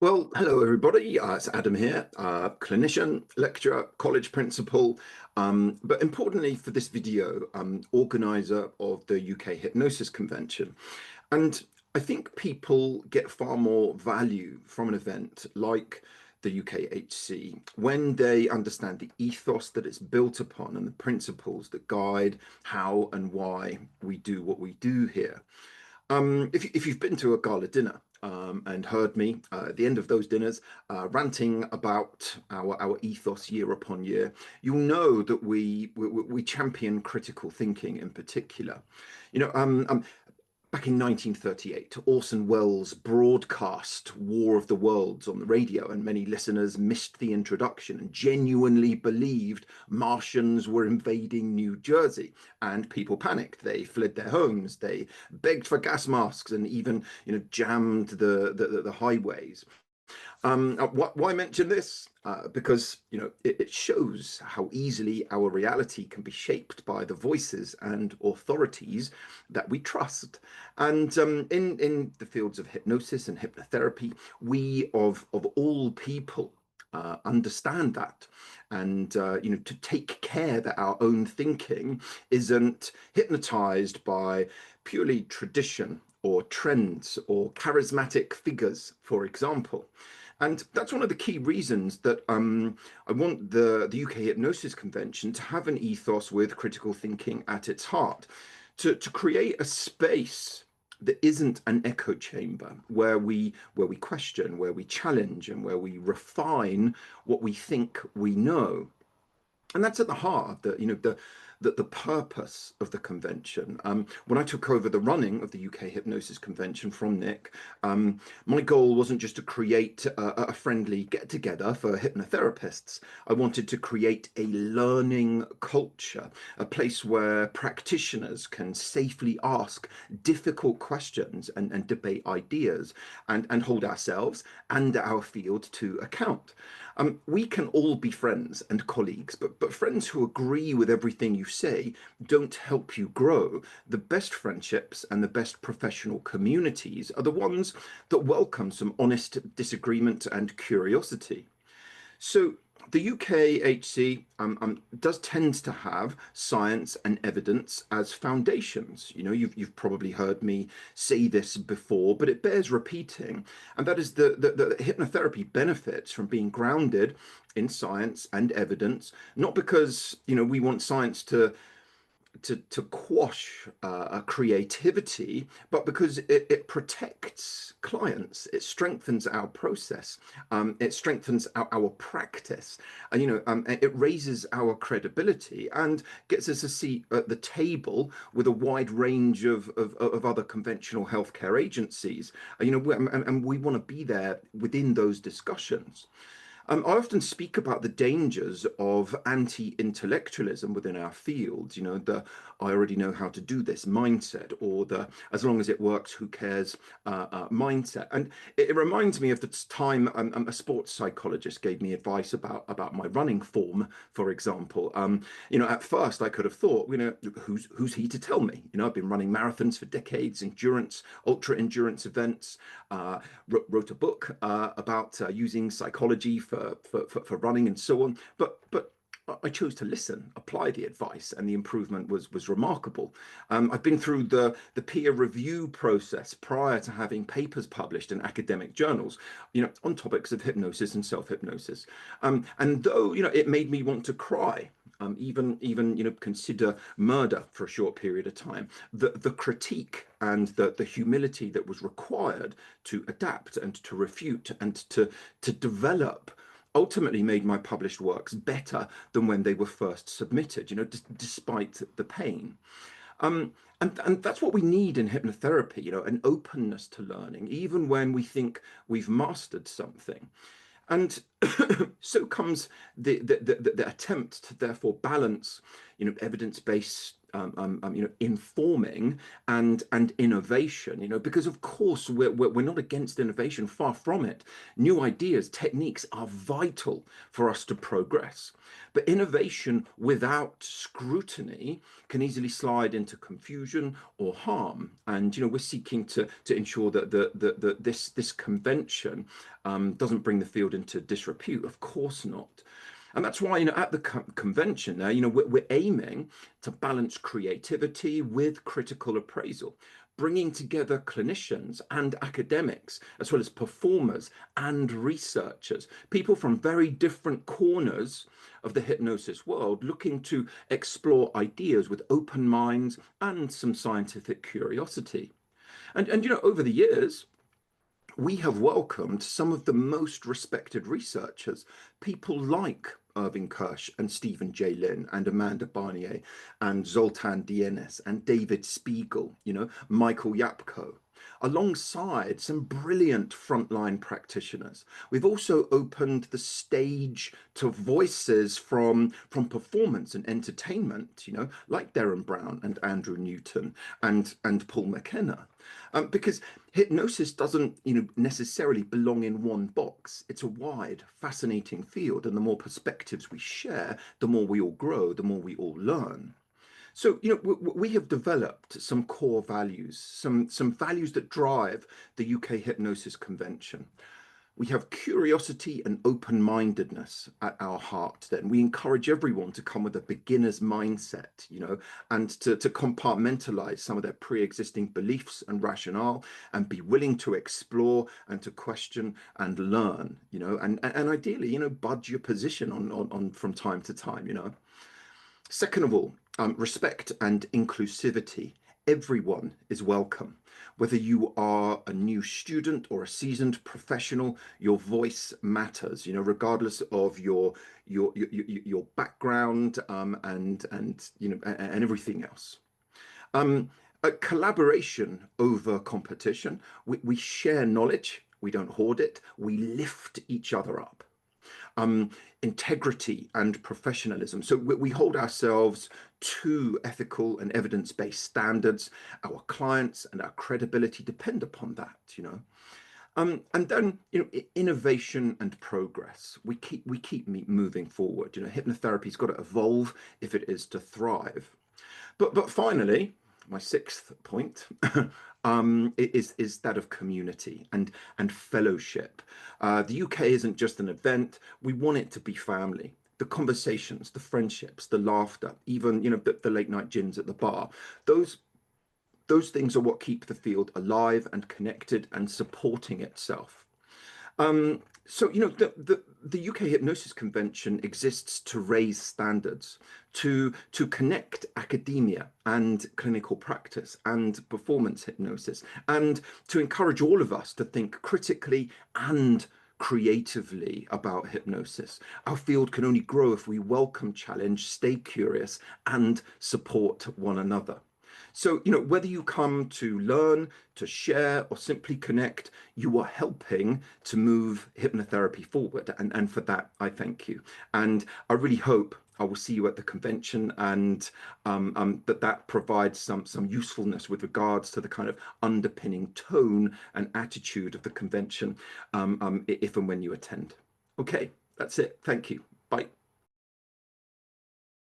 Well, hello everybody. It's Adam here, clinician, lecturer, college principal, but importantly for this video, organizer of the UK Hypnosis Convention. And I think people get far more value from an event like the UKHC when they understand the ethos that it's built upon and the principles that guide how and why we do what we do here. If you've been to a gala dinner and heard me at the end of those dinners ranting about our ethos year upon year, you'll know that we champion critical thinking in particular. You know, back in 1938, Orson Welles broadcast War of the Worlds on the radio, and many listeners missed the introduction and genuinely believed Martians were invading New Jersey. And people panicked. They fled their homes. They begged for gas masks and even, jammed the highways. Why mention this? Because it shows how easily our reality can be shaped by the voices and authorities that we trust. And in the fields of hypnosis and hypnotherapy, we of all people understand that, and to take care that our own thinking isn't hypnotized by purely tradition or trends or charismatic figures, for example. And that's one of the key reasons that I want the UK Hypnosis Convention to have an ethos with critical thinking at its heart, to create a space that isn't an echo chamber where we question, where we challenge, and where we refine what we think we know. And that's at the heart of the purpose of the convention. When I took over the running of the UK Hypnosis Convention from Nick, my goal wasn't just to create a friendly get-together for hypnotherapists. I wanted to create a learning culture, a place where practitioners can safely ask difficult questions and debate ideas, and hold ourselves and our field to account. We can all be friends and colleagues, but friends who agree with everything you say don't help you grow. The best friendships and the best professional communities are the ones that welcome some honest disagreement and curiosity. So the UKHC does tend to have science and evidence as foundations. You've probably heard me say this before, but it bears repeating. And that is the hypnotherapy benefits from being grounded in science and evidence, not because, we want science to quash creativity, but because it protects clients, it strengthens our process, it strengthens our practice, and it raises our credibility and gets us a seat at the table with a wide range of other conventional healthcare agencies. And we want to be there within those discussions. I often speak about the dangers of anti-intellectualism within our field, the "I already know how to do this" mindset, or the "as long as it works, who cares" mindset. And it reminds me of the time a sports psychologist gave me advice about my running form, for example. At first I could have thought, who's he to tell me? I've been running marathons for decades, endurance, ultra endurance events, wrote a book about using psychology for running and so on. But I chose to listen, apply the advice, and the improvement was remarkable. I've been through the peer review process prior to having papers published in academic journals, on topics of hypnosis and self-hypnosis. And though, it made me want to cry, even consider murder for a short period of time, the critique and the humility that was required to adapt and to refute and to develop ultimately made my published works better than when they were first submitted, despite the pain. And that's what we need in hypnotherapy, an openness to learning, even when we think we've mastered something. And so comes the attempt to therefore balance, evidence-based informing and innovation, because of course we're not against innovation, far from it. New ideas, techniques are vital for us to progress. But innovation without scrutiny can easily slide into confusion or harm. And we're seeking to ensure that this convention doesn't bring the field into disrepute. Of course not. And that's why, at the convention there, we're aiming to balance creativity with critical appraisal, bringing together clinicians and academics, as well as performers and researchers, people from very different corners of the hypnosis world, looking to explore ideas with open minds and some scientific curiosity. And over the years, we have welcomed some of the most respected researchers, people like Irving Kirsch and Stephen J. Lin and Amanda Barnier and Zoltan Dienes and David Spiegel, Michael Yapko, alongside some brilliant frontline practitioners. We've also opened the stage to voices from performance and entertainment, like Darren Brown and Andrew Newton and Paul McKenna. Because hypnosis doesn't, necessarily belong in one box. It's a wide, fascinating field, and the more perspectives we share, the more we all grow, the more we all learn. So, we have developed some core values, some values that drive the UK Hypnosis Convention. We have curiosity and open-mindedness at our heart. Then we encourage everyone to come with a beginner's mindset, and to compartmentalize some of their pre-existing beliefs and rationale, and be willing to explore and to question and learn, and ideally, budge your position on from time to time. Second of all, respect and inclusivity. Everyone is welcome. Whether you are a new student or a seasoned professional, your voice matters, regardless of your background, and everything else. A collaboration over competition. We share knowledge, we don't hoard it, we lift each other up. Integrity and professionalism. So we hold ourselves to ethical and evidence-based standards. Our clients and our credibility depend upon that, And then, innovation and progress. We keep moving forward. Hypnotherapy's got to evolve if it is to thrive. But finally, my sixth point is that of community and fellowship. The UK isn't just an event. We want it to be family. The conversations, the friendships, the laughter, even the late night gins at the bar. Those things are what keep the field alive and connected and supporting itself. So, the UK Hypnosis Convention exists to raise standards, to connect academia and clinical practice and performance hypnosis, and to encourage all of us to think critically and creatively about hypnosis. Our field can only grow if we welcome challenge, stay curious, and support one another. So, whether you come to learn, to share, or simply connect, you are helping to move hypnotherapy forward. And for that, I thank you. And I really hope I will see you at the convention, and that provides some usefulness with regards to the kind of underpinning tone and attitude of the convention, if and when you attend. Okay, that's it. Thank you. Bye.